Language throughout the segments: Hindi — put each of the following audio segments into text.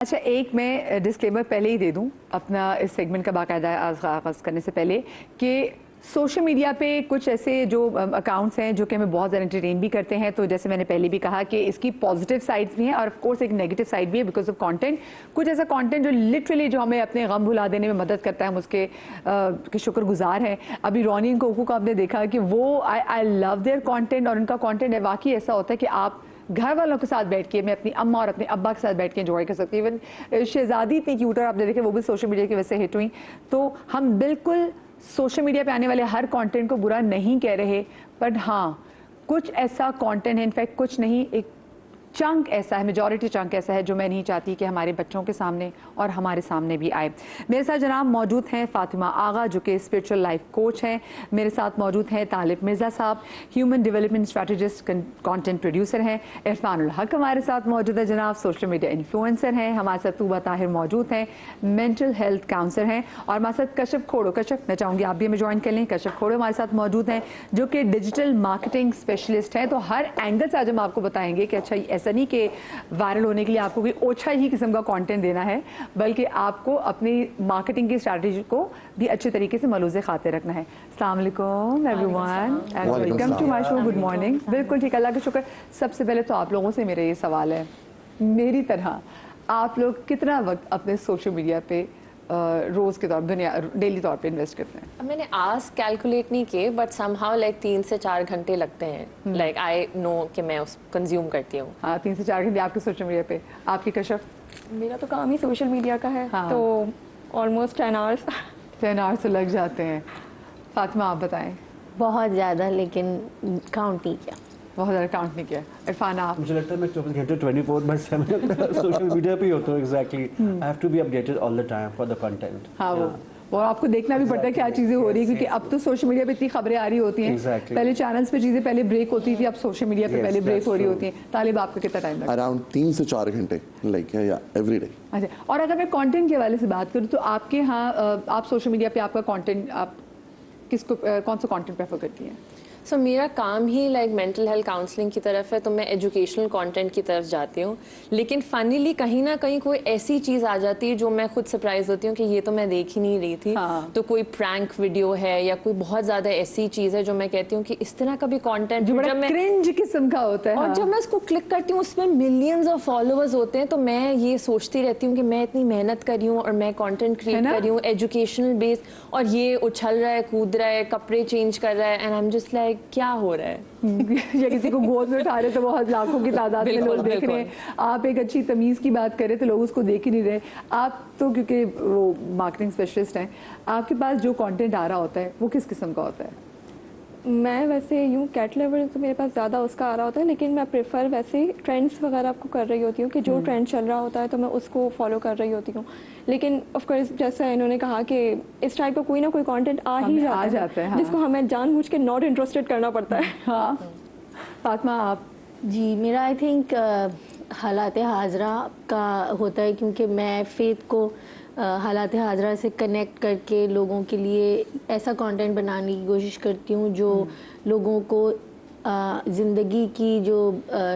अच्छा, एक मैं डिस्क्लेमर पहले ही दे दूं अपना इस सेगमेंट का बाकायदा आगाज़ करने से पहले कि सोशल मीडिया पे कुछ ऐसे जो अकाउंट्स हैं जो कि हमें बहुत ज़्यादा एंटरटेन भी करते हैं। तो जैसे मैंने पहले भी कहा कि इसकी पॉजिटिव साइड्स भी हैं और ऑफ कोर्स एक नेगेटिव साइड भी है बिकॉज ऑफ कंटेंट। कुछ ऐसा कंटेंट जो लिटरली जो हमें अपने गम भुला देने में मदद करता है, हम उसके के शुक्रगुजार हैं। अभी रोनी कोकू को आपने देखा कि वो आई लव देयर कंटेंट और उनका कंटेंट वाकई ऐसा होता है कि आप घर वालों के साथ बैठ के, मैं अपनी अम्मा और अपने अब्बा के साथ बैठ के एंजॉय कर सकती हूँ। इवन शहजादी इतनी क्यूट और आपने देखे वो भी सोशल मीडिया की वजह से हिट हुई। तो हम बिल्कुल सोशल मीडिया पे आने वाले हर कंटेंट को बुरा नहीं कह रहे, बट हाँ कुछ ऐसा कंटेंट है, इनफैक्ट कुछ नहीं, एक चंक ऐसा है, मेजॉरिटी चंक ऐसा है जो मैं नहीं चाहती कि हमारे बच्चों के सामने और हमारे सामने भी आए। मेरे साथ जनाब मौजूद हैं फातिमा आगा जो कि स्पिरिचुअल लाइफ कोच हैं। मेरे साथ मौजूद हैं तालिब मिर्ज़ा साहब, human development strategist, content producer हैं। इरफान उल हक हमारे साथ मौजूद है जनाब, सोशल मीडिया इन्फ्लुएंसर हैं। हमारे साथ तूबा ताहिर मौजूद हैं, मेंटल हेल्थ काउंसलर हैं। और हमारे साथ कशफ खोड़ो, कशफ मैं चाहूँगी आप भी हमें ज्वाइन कर लें। कशफ खोड़ो हमारे साथ मौजूद हैं जो कि डिजिटल मार्केटिंग स्पेशलिस्ट हैं। तो हर एंगल से आज हम आपको बताएंगे कि अच्छा ऐसा नहीं कि वायरल होने के लिए आपको कोई ओछा ही किस्म का कंटेंट देना है, बल्कि आपको अपनी मार्केटिंग की स्ट्रैटेजी को भी अच्छे तरीके से मलूज़े खाते रखना है। अस्सलाम वालेकुम everyone and welcome to my show. Good morning. बिल्कुल ठीक, अल्लाह का शुक्र। सबसे पहले तो आप लोगों से मेरा ये सवाल है, मेरी तरह आप लोग कितना वक्त अपने सोशल मीडिया पे रोज़ के तौर डेली तौर पे इन्वेस्ट करते हैं? मैंने आज कैलकुलेट नहीं किए, बट समहाउ लाइक 3 से 4 घंटे लगते हैं। लाइक आई नो कि मैं उस कंज्यूम करती हूँ। हाँ, 3 से 4 घंटे आपके सोशल मीडिया पे। आपकी कशफ? मेरा तो काम ही सोशल मीडिया का है। हाँ। तो ऑलमोस्ट 10 आवर्स 10 आवर्स तो लग जाते हैं। फातिमा आप बताएं। बहुत ज़्यादा, लेकिन काउंट नहीं किया। बहुत ज़्यादा काउंट नहीं किया। इरफान आप? मुझे लगता है मैं 24 घंटे 24/7 सोशल मीडिया पे ही होता हूँ। Exactly, I have to be updated all the time for the content. हाँ, वो और आपको देखना भी पड़ता है क्या चीज़ें हो रही है, क्योंकि अब तो सोशल मीडिया पे इतनी खबरें आ रही होती हैं। पहले चैनल्स पे चीज़ें पहले ब्रेक होती थी, अब सोशल मीडिया पे पहले ब्रेक हो रही होती हैं। तालिब आपका कितना टाइम लगता है? अराउंड 3 से 4 घंटे, लाइक या एवरी डे। अच्छा, और अगर मैं कंटेंट के हवाले से बात करूँ तो आपके यहाँ आप सोशल मीडिया पे आपका कंटेंट, आप किसको कौन सा कंटेंट प्रेफर करती हैं? सो मेरा काम ही लाइक मेंटल हेल्थ काउंसलिंग की तरफ है, तो मैं एजुकेशनल कंटेंट की तरफ जाती हूँ। लेकिन फनीली कहीं ना कहीं कोई ऐसी चीज़ आ जाती है जो मैं खुद सरप्राइज होती हूँ कि ये तो मैं देख ही नहीं रही थी। हाँ। तो कोई प्रैंक वीडियो है या कोई बहुत ज़्यादा ऐसी चीज़ है जो मैं कहती हूँ कि इस तरह का भी कंटेंट जो बड़ा क्रिंज किस्म का होता है। और हाँ। जब मैं उसको क्लिक करती हूँ उसमें मिलियंस ऑफ फॉलोअर्स होते हैं, तो मैं ये सोचती रहती हूँ कि मैं इतनी मेहनत कर रही हूँ और मैं कंटेंट क्रिएट कर रही हूँ एजुकेशनल बेस्ड, और ये उछल रहा है, कूद रहा है, कपड़े चेंज कर रहा है, and I am just like क्या हो रहा है। या किसी को गोद में उठा रहे तो बहुत लाखों की तादाद में लोग देख रहे हैं। आप एक अच्छी तमीज़ की बात करें तो लोग उसको देख ही नहीं रहे। आप तो क्योंकि वो मार्केटिंग स्पेशलिस्ट हैं, आपके पास जो कंटेंट आ रहा होता है वो किस किस्म का होता है? मैं वैसे यूँ कैट लेवल तो मेरे पास ज़्यादा उसका आ रहा होता है, लेकिन मैं प्रेफर वैसे ट्रेंड्स वगैरह आपको कर रही होती हूँ कि जो ट्रेंड चल रहा होता है तो मैं उसको फॉलो कर रही होती हूँ। लेकिन ऑफ कोर्स जैसा इन्होंने कहा कि इस टाइप का कोई ना कोई कंटेंट आ ही जाता है, हाँ। जिसको हमें जानबूझ के नॉट इंटरेस्टेड करना पड़ता है। हाँ, फातिमा आप? जी, मेरा आई थिंक हालात हाजरा का होता है, क्योंकि मैं फेथ को हालात हाजरा से कनेक्ट करके लोगों के लिए ऐसा कंटेंट बनाने की कोशिश करती हूँ जो लोगों को ज़िंदगी की जो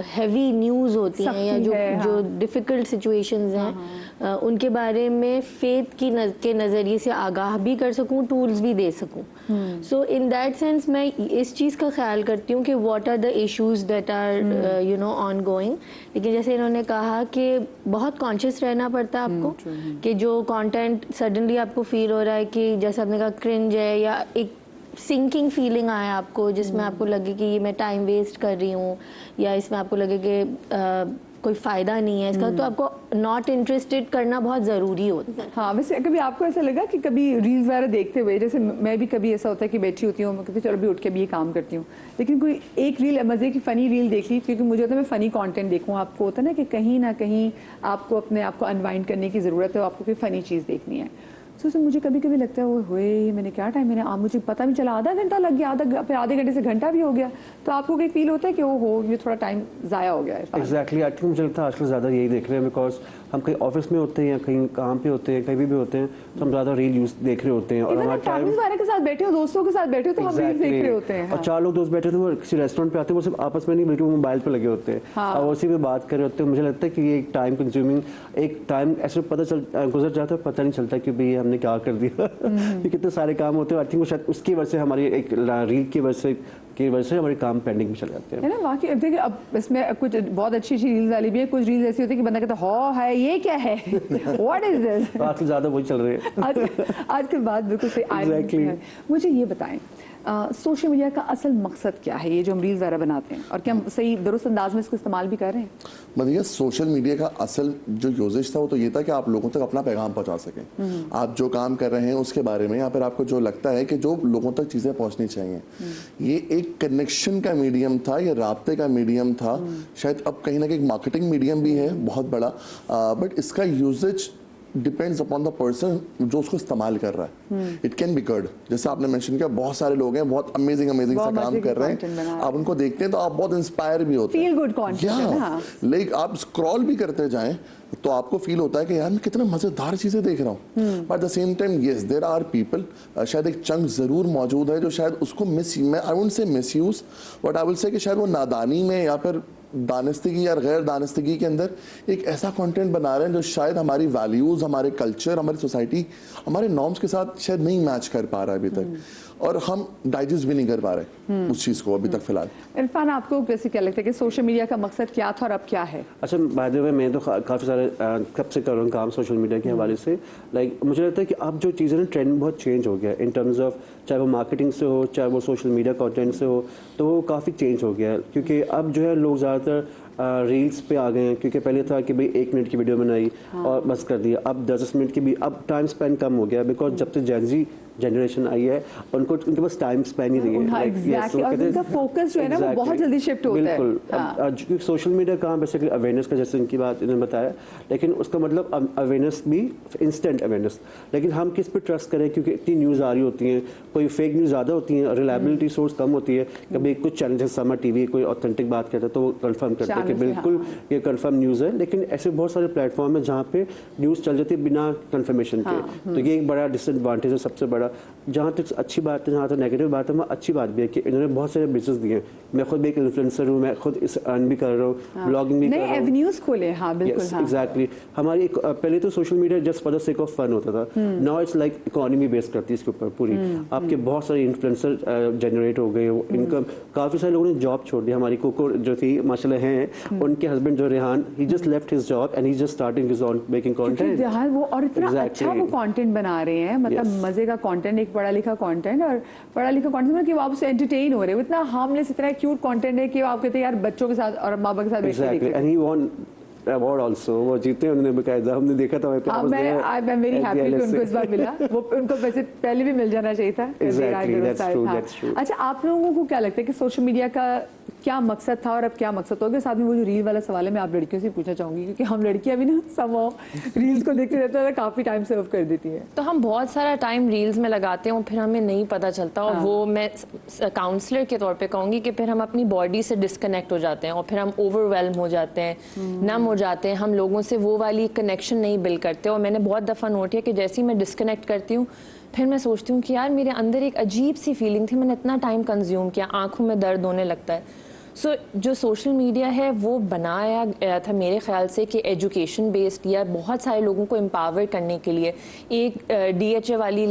हैवी न्यूज़ होती हैं या जो डिफ़िकल्ट सिचुएशंस हैं उनके बारे में फेथ की के नज़रिए से आगाह भी कर सकूं, टूल्स भी दे सकूं। सो इन दैट सेंस मैं इस चीज़ का ख्याल करती हूँ कि what are the issues that are you know ongoing. लेकिन जैसे इन्होंने कहा कि बहुत कॉन्शियस रहना पड़ता है आपको कि जो कंटेंट सडनली आपको फील हो रहा है कि जैसे आपने कहा क्रिंज है या एक सिंकिंग फीलिंग आए आपको, जिसमें आपको लगे कि ये मैं टाइम वेस्ट कर रही हूँ या इसमें आपको लगे कि कोई फ़ायदा नहीं है इसका, तो आपको नॉट इंटरेस्टेड करना बहुत ज़रूरी होता है। हाँ, वैसे कभी आपको ऐसा लगा कि कभी रील्स वगैरह देखते हुए, जैसे मैं भी कभी ऐसा होता है कि बैठी होती हूँ, मैं कहती चलो भी उठ के भी ये काम करती हूँ, लेकिन कोई एक रील मज़े की फ़नी रील देख ली, क्योंकि मुझे होता है मैं फ़नी कंटेंट देखूँ। आपको होता है ना कि कहीं ना कहीं आपको अपने आप को अनवाइंड करने की ज़रूरत है, आपको कोई फ़नी चीज़ देखनी है, तो उसमें मुझे कभी कभी लगता है वो हुए मैंने क्या टाइम मैंने मुझे पता नहीं चला, आधा घंटा लग गया, फिर आधे घंटे से घंटा भी हो गया। तो आपको कहीं फील होता है कि वो हो ये थोड़ा टाइम ज़ाया हो गया है? एग्जैक्टली, आई थिंक मुझे लगता है आजकल ज़्यादा यही देख रहे हैं, बिकॉज हम कहीं ऑफिस में होते हैं या कहीं काम पे होते हैं, कहीं भी होते हैं, तो हम ज़्यादा रील यूज देख रहे होते हैं। और हमारा टाइम फैमिली के साथ बैठे हो, दोस्तों के साथ बैठे हो, तो हम रील देख रहे होते हैं। और 4 लोग दोस्त बैठे थे, वो किसी रेस्टोरेंट पे आते हैं, वो सिर्फ आपस में नहीं बल्कि वो मोबाइल पे लगे होते हैं और उसी पे बात कर रहे होते हैं। मुझे लगता है कि ये एक टाइम कंज्यूमिंग, एक टाइम ऐसे गुजर जाता है, पता नहीं चलता कि भाई हमने क्या कर दिया। ये कितने सारे काम होते हैं। आई थिंक वो शायद उसकी वजह से हमारी एक रील की वजह से हमारे काम पेंडिंग में चले जाते हैं, है ना। वाकई देखिए अब इसमें कुछ बहुत अच्छी रील्स वाली भी है, कुछ रील्स ऐसी होती है कि बंदा कहता है ये क्या है, व्हाट इज दिस। आजकल ज़्यादा वही चल रहे हैं। आजकल बात बिल्कुल सही। Exactly. मुझे ये बताएं सोशल मीडिया का असल मकसद क्या है, ये जो हम रील्स वगैरह बनाते हैं, और क्या हम सही दुरुस्त अंदाज में इसको इस्तेमाल भी कर रहे हैं? मतलब सोशल मीडिया का असल जो यूजेज था वो तो ये था कि आप लोगों तक अपना पैगाम पहुंचा सकें। आप जो काम कर रहे हैं उसके बारे में, या फिर आपको जो लगता है कि जो लोगों तक चीज़ें पहुंचनी चाहिए, ये एक कनेक्शन का मीडियम था, ये राब्ते का मीडियम था। शायद अब कहीं ना कहीं मार्केटिंग मीडियम भी है बहुत बड़ा, बट इसका usage depends upon the person जो उसको इस्तेमाल कर रहा है। इट कैन बी गुड, जैसे आपने मेंशन किया, बहुत सारे लोग हैं बहुत अमेजिंग सा काम कर रहे हैं, आप उनको देखते हैं तो आप बहुत इंस्पायर भी होते हैं। फील गुड कंटेंट, लाइक आप स्क्रॉल भी करते जाएं तो आपको फील होता है कि यार मैं कितना मजेदार चीजें देख रहा हूँ। But the same time yes there are people, शायद एक चंक जरूर मौजूद है जो शायद उसको I wouldn't say misuse, but I will say कि शायद वो नादानी में या फिर दानिस्तगी या गैर दानिस्तगी के अंदर एक ऐसा कंटेंट बना रहे हैं जो शायद हमारी वैल्यूज, हमारे कल्चर, हमारी सोसाइटी, हमारे नॉर्म्स के साथ शायद नहीं मैच कर पा रहा है अभी तक, और हम डाइजेस्ट भी नहीं कर पा रहे उस चीज़ को अभी तक फिलहाल। इरफान, आपको वैसे क्या लगता है कि सोशल मीडिया का मकसद क्या था और अब क्या है? अच्छा, बाय द वे मैं तो काफ़ी सारे कब से कर रहा हूँ काम सोशल मीडिया के हवाले से। लाइक मुझे लगता है कि अब जो चीज़ें ना ट्रेंड बहुत चेंज हो गया इन टर्म्स ऑफ, चाहे वो मार्केटिंग से हो, चाहे वो सोशल मीडिया कंटेंट से हो, तो वो काफ़ी चेंज हो गया है। क्योंकि अब जो है लोग ज़्यादातर रील्स पे आ गए हैं, क्योंकि पहले था कि भाई 1 मिनट की वीडियो बनाई और बस कर दिया। अब 10 मिनट की भी, अब टाइम स्पेंड कम हो गया, बिकॉज जब से जेनजी जनरेशन आई है उनके पास टाइम स्पेंड ही नहीं है। और उनका फोकस जो है ना वो बहुत जल्दी शिफ्ट होता है। बिल्कुल, सोशल मीडिया का बेसिकली अवेयरनेस का, जैसे इनकी बात इन्होंने बताया, लेकिन उसका मतलब अवेयरनेस भी इंस्टेंट अवेयरनेस, लेकिन हम किस पे ट्रस्ट करें, क्योंकि इतनी न्यूज़ आ रही होती हैं, कोई फेक न्यूज़ ज़्यादा होती है, रिलायबिलिटी सोर्स कम होती है। कभी कुछ चैनल जैसे समा टीवी कोई ऑथेंटिक बात कहता है तो वो कंफर्म करते हैं कि बिल्कुल ये कंफर्म न्यूज़ है, लेकिन ऐसे बहुत सारे प्लेटफॉर्म है जहाँ पे न्यूज़ चल जाती है बिना कंफर्मेशन के। तो ये एक बड़ा डिसएडवांटेज है, सबसे बड़ा। जहाँ तक अच्छी बात है, जहाँ तक नेगेटिव बात है, वहाँ अच्छी बात भी है कि इन्होंने बहुत सारे बिजनेस दिए। मैं खुद भी एक इन्फ्लुएंसर हूँ, मैं खुद इस अर्न भी कर रहा हूँ, ब्लॉगिंग भी कर रहा हूँ, एवेन्यूज खोले। हाँ बिल्कुल, एग्जैक्टली। हमारी पहले तो social media just for the sake of fun होता था, now it's like economy base करती है इसके ऊपर पूरी। आपके बहुत सारे इन्फ्लुएंसर जनरेट हो गए, इनकम, काफ़ी सारे लोगों ने जॉब छोड़ दिया। हमारी कोको जो थी माशाल्लाह हैं, उनके हस्बैंड जो Rehan, he just left his job and he just starting his own making content. वो और इतना अच्छा वो कंटेंट बना रहे हैं, मतलब मजे का कंटेंट, एक पढ़ा लिखा कंटेंट, और पढ़ा लिखा कंटेंट मतलब कि आप उससे एंटरटेन हो रहे हो। इतना हार्मलेस, इतना क्यूट कंटेंट है कि आप कहते हैं यार बच्चों के साथ और माँ बाप के साथ बैठ के देख सकते हैं। And he won award also, वो जीते उन्होंने बकायदा, हमने देखा था। मैं वेरी हैप्पी कि उनको इस बार मिला। वो उनको वैसे पहले भी मिल जाना चाहिए था। अच्छा, आप लोगों को क्या लगता है कि सोशल मीडिया का क्या मकसद था और अब क्या मकसद होगा? साथ में वो जो रील वाला सवाल है मैं आप लड़कियों से पूछना चाहूंगी, क्योंकि हम लड़कियां भी ना समहाउ रील्स को देखते रहते हैं, काफी टाइम सर्व कर देती है। तो हम बहुत सारा टाइम रील्स में लगाते हैं और फिर हमें नहीं पता चलता। और वो मैं काउंसलर के तौर पे कहूँगी कि फिर हम अपनी बॉडी से डिस्कनेक्ट हो जाते हैं और फिर हम ओवरवेल्म हो जाते हैं, नम हो जाते हैं, हम लोगों से वो वाली कनेक्शन नहीं बिल्ड करते। और मैंने बहुत दफ़ा नोट किया कि जैसे ही मैं डिस्कनेक्ट करती हूँ फिर मैं सोचती हूँ कि यार मेरे अंदर एक अजीब सी फीलिंग थी, मैंने इतना टाइम कंज्यूम किया, आंखों में दर्द होने लगता है। जो सोशल मीडिया है वो बनाया गया था मेरे ख्याल से कि एजुकेशन बेस्ड या बहुत सारे लोगों को एम्पावर करने के लिए। एक DHA वाली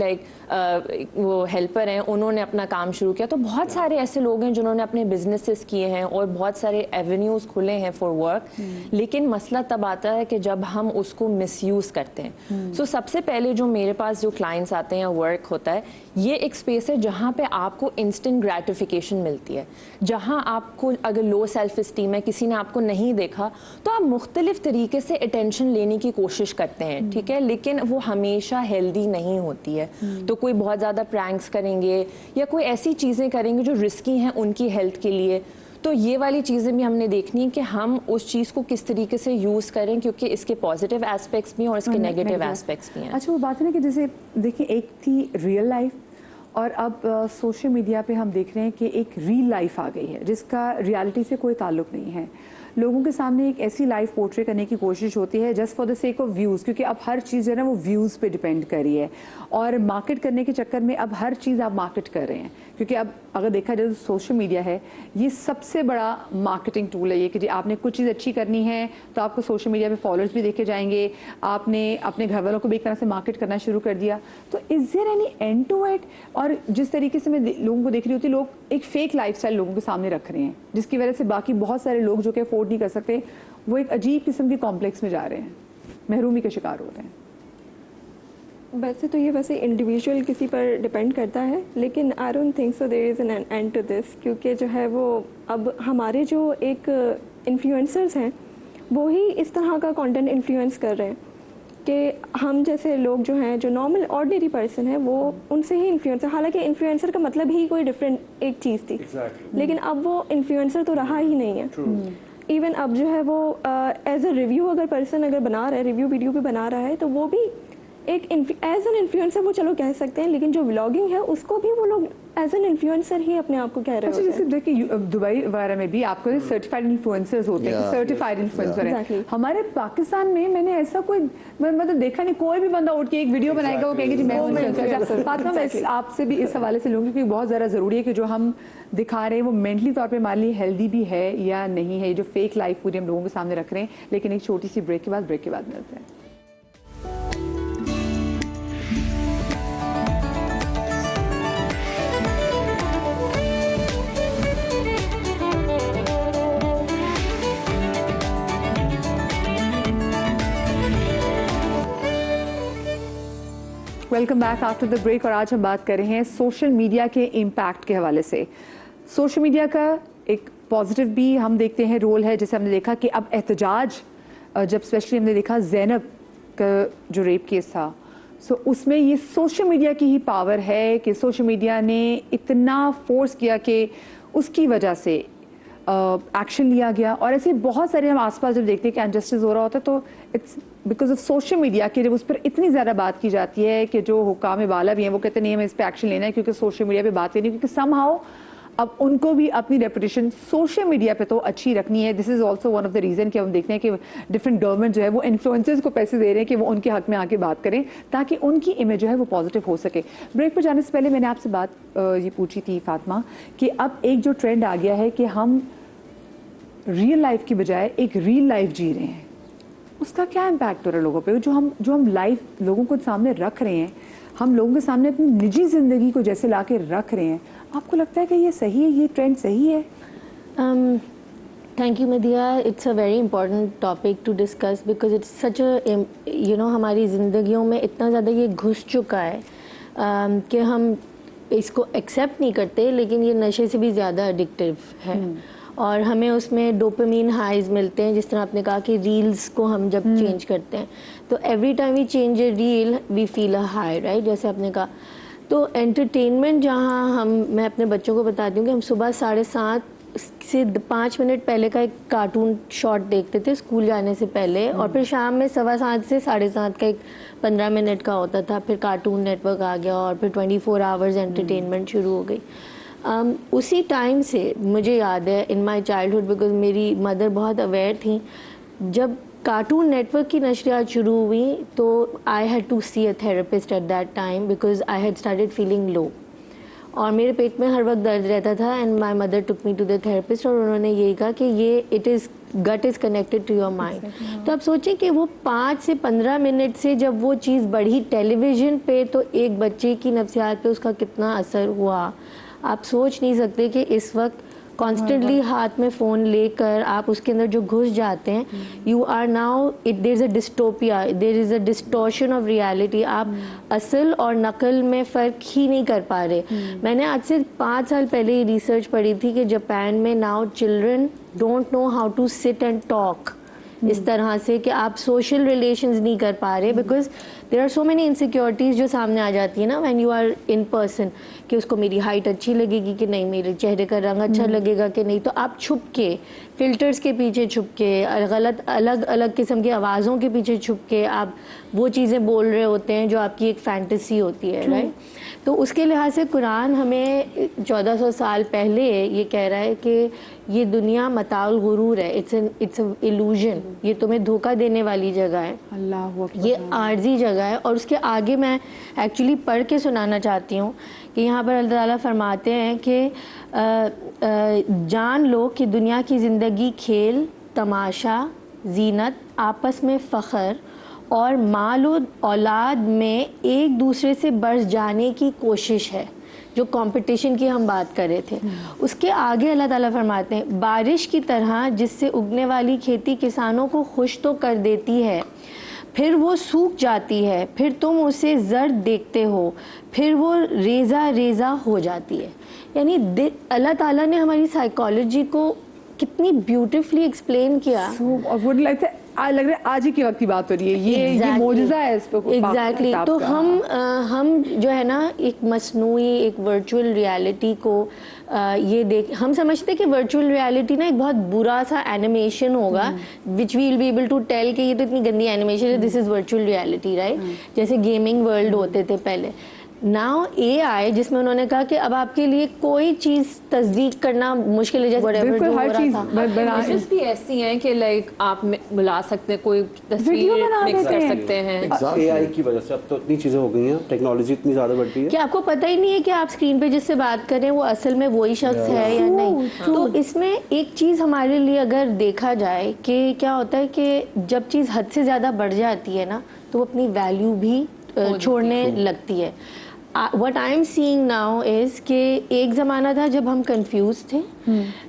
वो हेल्पर हैं, उन्होंने अपना काम शुरू किया। तो बहुत सारे ऐसे लोग हैं जिन्होंने अपने बिजनेसेस किए हैं और बहुत सारे एवेन्यूज़ खुले हैं फॉर वर्क। लेकिन मसला तब आता है कि जब हम उसको मिसयूज़ करते हैं। सबसे पहले जो मेरे पास जो क्लाइंट्स आते हैं या वर्क होता है, ये एक स्पेस है जहाँ पे आपको इंस्टेंट ग्रेटिफिकेशन मिलती है, जहाँ आपको अगर लो सेल्फ इस्टीम है, किसी ने आपको नहीं देखा, तो आप मुख्तलिफ तरीके से अटेंशन लेने की कोशिश करते हैं, ठीक है, लेकिन वो हमेशा हेल्दी नहीं होती है। तो कोई बहुत ज़्यादा प्रैंक्स करेंगे या कोई ऐसी चीज़ें करेंगे जो रिस्की हैं उनकी हेल्थ के लिए, तो ये वाली चीज़ें भी हमने देखनी है कि हम उस चीज़ को किस तरीके से यूज़ करें, क्योंकि इसके पॉजिटिव एस्पेक्ट्स भी हैं और इसके नेगेटिव एस्पेक्ट्स भी हैं। अच्छा, वो बात है ना कि जैसे देखिए, एक थी रियल लाइफ और अब सोशल मीडिया पे हम देख रहे हैं कि एक रियल लाइफ आ गई है जिसका रियलिटी से कोई ताल्लुक नहीं है। लोगों के सामने एक ऐसी लाइफ पोर्ट्रे करने की कोशिश होती है just for the sake of views, क्योंकि अब हर चीज़ जो है ना वो व्यूज़ पे डिपेंड कर रही है और मार्केट करने के चक्कर में अब हर चीज़ आप मार्केट कर रहे हैं। क्योंकि अब अगर देखा जाए तो सोशल मीडिया है, ये सबसे बड़ा मार्केटिंग टूल है ये कि जी आपने कुछ चीज़ अच्छी करनी है तो आपको सोशल मीडिया पे फॉलोअर्स भी देखे जाएंगे, आपने अपने घर वालों को भी एक तरह से मार्केट करना शुरू कर दिया। तो is there any end to it? और जिस तरीके से मैं लोगों को देख रही होती, लोग एक फेक लाइफस्टाइल लोगों के सामने रख रहे हैं जिसकी वजह से बाकी बहुत सारे लोग जो कि अफोर्ड नहीं कर सकते वो एक अजीब किस्म के कॉम्प्लेक्स में जा रहे हैं, महरूमी का शिकार हो रहे हैं। वैसे तो ये वैसे इंडिविजुअल किसी पर डिपेंड करता है, लेकिन I don't think so there is an end to this, क्योंकि जो है वो अब हमारे जो एक इन्फ्लुएंसर्स हैं वो ही इस तरह का कंटेंट इन्फ्लुएंस कर रहे हैं कि हम जैसे लोग जो हैं, जो नॉर्मल ऑर्डिनरी पर्सन है, वो उनसे ही इन्फ्लुएंसर, हालांकि इन्फ्लुएंसर का मतलब ही कोई डिफरेंट एक चीज़ थी, लेकिन अब वो इन्फ्लुएंसर तो रहा ही नहीं है। इवन अब जो है वो एज अ रिव्यू अगर पर्सन अगर बना रहा है, रिव्यू वीडियो भी बना रहा है, तो वो भी एक एज एन इन्फ्लुएंसर वो चलो कह सकते हैं, लेकिन जो व्लॉगिंग है उसको भी वो लोग एज एन इन्फ्लुएंसर ही अपने आप को कह रहे अच्छा, होते जैसे देखिए दुबई वगैरह में भी आपको सर्टिफाइड इन्फ्लुएंसर्स होते हैं, सर्टिफाइड इन्फ्लुएंसर हैं। Exactly. हमारे पाकिस्तान में मैंने ऐसा कोई मतलब देखा नहीं, कोई भी बंदा उठ के एक वीडियो बनाएगा वो कहेगा जी मैं इन्फ्लुएंसर। फातिमा, मैं आपसे भी इस हवाले से लूँगी क्योंकि बहुत ज़्यादा ज़रूरी है कि जो हम दिखा रहे हैं वो मेंटली तौर पे हमारे लिए हेल्दी भी है या नहीं है, ये जो फेक लाइफ पूरी हम लोगों के सामने रख रहे हैं। लेकिन एक छोटी सी ब्रेक के बाद मिलते हैं। Welcome back after the break. और आज हम बात कर रहे हैं सोशल मीडिया के इम्पैक्ट के हवाले से। सोशल मीडिया का एक पॉजिटिव भी हम देखते हैं रोल है, जैसे हमने देखा कि अब एहतजाज, जब स्पेशली हमने देखा ज़ैनब का जो रेप केस था, सो उसमें ये सोशल मीडिया की ही पावर है कि सोशल मीडिया ने इतना फोर्स किया कि उसकी वजह से एक्शन लिया गया। और ऐसे बहुत सारे हम आसपास जब देखते हैं कि अनजस्टिस हो रहा होता है तो it's because of social media कि जब उस पर इतनी ज़्यादा बात की जाती है कि जो हुकाम बाला भी हैं वो कहते नहीं हमें इस पर एक्शन लेना है क्योंकि सोशल मीडिया पे बात करनी है, क्योंकि समहाउ अब उनको भी अपनी रेपुटेशन सोशल मीडिया पे तो अच्छी रखनी है। This is also one of the reason कि हम देखते हैं कि डिफरेंट गवर्नमेंट जो है वो इन्फ्लुएंसर्स को पैसे दे रहे हैं कि वो उनके हक में आके बात करें ताकि उनकी इमेज जो है वो पॉजिटिव हो सके। ब्रेक पर जाने से पहले मैंने आपसे बात ये पूछी थी फातिमा कि अब एक जो ट्रेंड आ गया है कि हम रियल लाइफ की बजाय एक रियल लाइफ जी रहे हैं, उसका क्या इम्पैक्ट हो रहा है लोगों पे? जो हम लाइफ लोगों को सामने रख रहे हैं, हम लोगों के सामने अपनी निजी ज़िंदगी को जैसे ला के रख रहे हैं, आपको लगता है कि ये सही है, ये ट्रेंड सही है? Thank you Madiya, it's a very important topic to discuss because it's such a हमारी ज़िंदगियों में इतना ज़्यादा ये घुस चुका है कि हम इसको एक्सेप्ट नहीं करते, लेकिन ये नशे से भी ज़्यादा एडिक्टिव है और हमें उसमें डोपामीन हाइज मिलते हैं। जिस तरह आपने कहा कि रील्स को हम जब चेंज करते हैं तो every time we change a reel we feel a high, right, जैसे आपने कहा। तो एंटरटेनमेंट जहाँ मैं अपने बच्चों को बताती हूँ कि हम सुबह 7:30 से 5 मिनट पहले का एक कार्टून शॉट देखते थे स्कूल जाने से पहले, और फिर शाम में 7:15 से 7:30 का एक 15 मिनट का होता था, फिर कार्टून नेटवर्क आ गया और फिर 24 आवर्स एंटरटेनमेंट शुरू हो गई। उसी टाइम से मुझे याद है इन माई चाइल्डहुड, बिकॉज मेरी मदर बहुत अवेयर थी, जब कार्टून नेटवर्क की नशरियात शुरू हुई तो I had to see a therapist at that time because I had started feeling low और मेरे पेट में हर वक्त दर्द रहता था। And my mother took me to the therapist और उन्होंने यही कहा कि ये gut is connected to your mind. तो आप सोचें कि वो 5 से 15 मिनट से जब वो चीज़ बढ़ी टेलीविज़न पे तो एक बच्चे की नफ्सियात पे उसका कितना असर हुआ। आप सोच नहीं सकते कि इस वक्त कॉन्स्टेंटली हाथ में फ़ोन लेकर आप उसके अंदर जो घुस जाते हैं, you are now there is a dystopia, there is a distortion of reality. आप असल और नकल में फ़र्क ही नहीं कर पा रहे। मैंने आज से 5 साल पहले ये रिसर्च पढ़ी थी कि जापान में now children don't know how to sit and talk इस तरह से कि आप सोशल रिलेशंस नहीं कर पा रहे, because there are so many insecurities जो सामने आ जाती है ना when you are in person, कि उसको मेरी हाइट अच्छी लगेगी कि नहीं, मेरे चेहरे का रंग अच्छा लगेगा कि नहीं, तो आप छुप के फिल्टर्स के पीछे छुप के गलत अलग अलग किस्म की आवाज़ों के पीछे छुप के आप वो चीज़ें बोल रहे होते हैं जो आपकी एक फैंटेसी होती है, राइट। तो उसके लिहाज से कुरान हमें 1400 साल पहले ये कह रहा है कि ये दुनिया मताउल गुरूर है, इट्स इल्यूजन, ये तुम्हें धोखा देने वाली जगह है, अल्लाह ये आर्जी जगह है। और उसके आगे मैं एक्चुअली पढ़ के सुनाना चाहती हूँ कि यहाँ पर अल्लाह ताला फरमाते हैं कि जान लो कि दुनिया की ज़िंदगी खेल, तमाशा, जीनत, आपस में फ़ख्र और माल और औलाद में एक दूसरे से बढ़ जाने की कोशिश है, जो कंपटीशन की हम बात कर रहे थे। उसके आगे अल्लाह ताला फरमाते हैं, बारिश की तरह जिससे उगने वाली खेती किसानों को खुश तो कर देती है, फिर वो सूख जाती है, फिर तुम उसे जर्द देखते हो, फिर वो रेज़ा रेज़ा हो जाती है। यानी अल्लाह ताला ने हमारी साइकोलॉजी को कितनी ब्यूटीफुली एक्सप्लेन किया। और वो लगता है लग रहा है आज ही के वक्त की बात हो रही है, ये मौजज़ा है इस पे। एग्जैक्टली। तो हम जो है ना एक मसनूई एक वर्चुअल रियलिटी को ये देख, हम समझते कि वर्चुअल रियलिटी ना एक बहुत बुरा सा एनिमेशन होगा which we will be able to tell कि ये तो इतनी गंदी एनिमेशन है, this is virtual reality, right. जैसे गेमिंग वर्ल्ड होते थे पहले, नाउ AI जिसमें उन्होंने कहा कि अब आपके लिए कोई चीज़ तस्दीक करना मुश्किल है, जैसे बिल्कुल हर चीज़ इमेजेस भी ऐसी हैं कि लाइक आप बुला सकते हैं, कोई तस्वीर मिक्स कर सकते हैं। AI की वजह से अब तो इतनी चीज़ें हो गई हैं, टेक्नोलॉजी इतनी ज़्यादा बढ़ गई है कि आपको पता ही नहीं है कि आप स्क्रीन पे जिससे बात कर रहे हैं वो असल में वही शख्स है या नहीं। तो इसमें एक चीज़ हमारे लिए अगर देखा जाए कि क्या होता है कि जब चीज़ हद से ज़्यादा बढ़ जाती है ना तो वो अपनी वैल्यू भी छोड़ने लगती है। What I'm seeing now is कि एक ज़माना था जब हम कंफ्यूज थे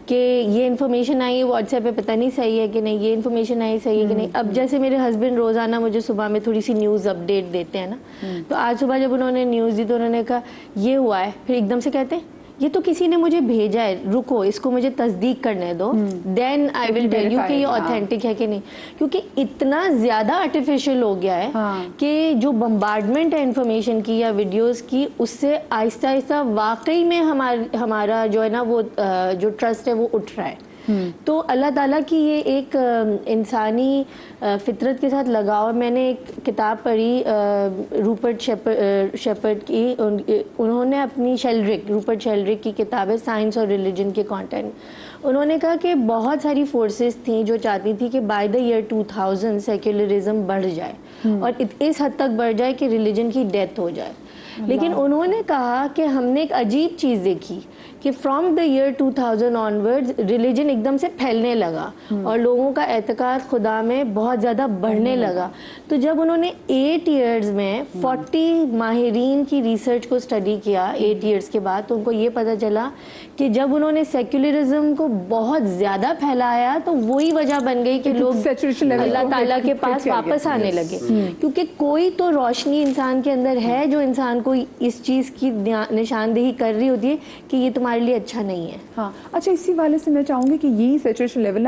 कि ये इन्फॉर्मेशन आई है व्हाट्सएप पे, पता नहीं सही है कि नहीं, ये इन्फॉर्मेशन आई सही है कि नहीं। अब जैसे मेरे हस्बैंड रोज़ाना मुझे सुबह में थोड़ी सी न्यूज़ अपडेट देते हैं ना, तो आज सुबह जब उन्होंने न्यूज़ दी तो उन्होंने कहा ये हुआ है, फिर एकदम से कहते हैं ये तो किसी ने मुझे भेजा है, रुको इसको मुझे तस्दीक करने दो, then I will tell you कि ये ऑथेंटिक है कि नहीं। क्योंकि इतना ज़्यादा आर्टिफिशियल हो गया है कि जो बम्बार्डमेंट है इन्फॉर्मेशन की या वीडियोस की, उससे आहिस्ता आहिस्ता वाकई में हमारा जो है ना वो जो ट्रस्ट है वो उठ रहा है। तो अल्लाह ताला की ये एक इंसानी फितरत के साथ लगाव। मैंने एक किताब पढ़ी रूपर्ट शेपर्ड की, उन्होंने अपनी रूपर्ट शेल्ड्रिक की किताब है साइंस और रिलीजन के कंटेंट। उन्होंने कहा कि बहुत सारी फोर्सेस थी जो चाहती थी कि बाय द ईयर 2000 सेक्युलरिज्म बढ़ जाए और इस हद तक बढ़ जाए कि रिलीजन की डेथ हो जाए। लेकिन उन्होंने कहा कि हमने एक अजीब चीज़ देखी कि from the year 2000 onwards religion एकदम से फैलने लगा और लोगों का एतकाद खुदा में बहुत ज़्यादा बढ़ने लगा। तो जब उन्होंने 8 इयर्स में 40 माहिरीन की रिसर्च को स्टडी किया 8 इयर्स के बाद, तो उनको ये पता चला कि जब उन्होंने सेक्युलरिज्म को बहुत ज़्यादा फैलाया तो वही वजह बन गई कि लोग अल्लाह ताला के पास वापस आने लगे। क्योंकि कोई तो रोशनी इंसान के अंदर है जो इंसान को इस चीज़ की निशानदेही कर रही होती है कि ये तुम्हारे लिए अच्छा नहीं है। हाँ, अच्छा, इसी वाले से मैं चाहूँगी कि यही सैचुरेशन लेवल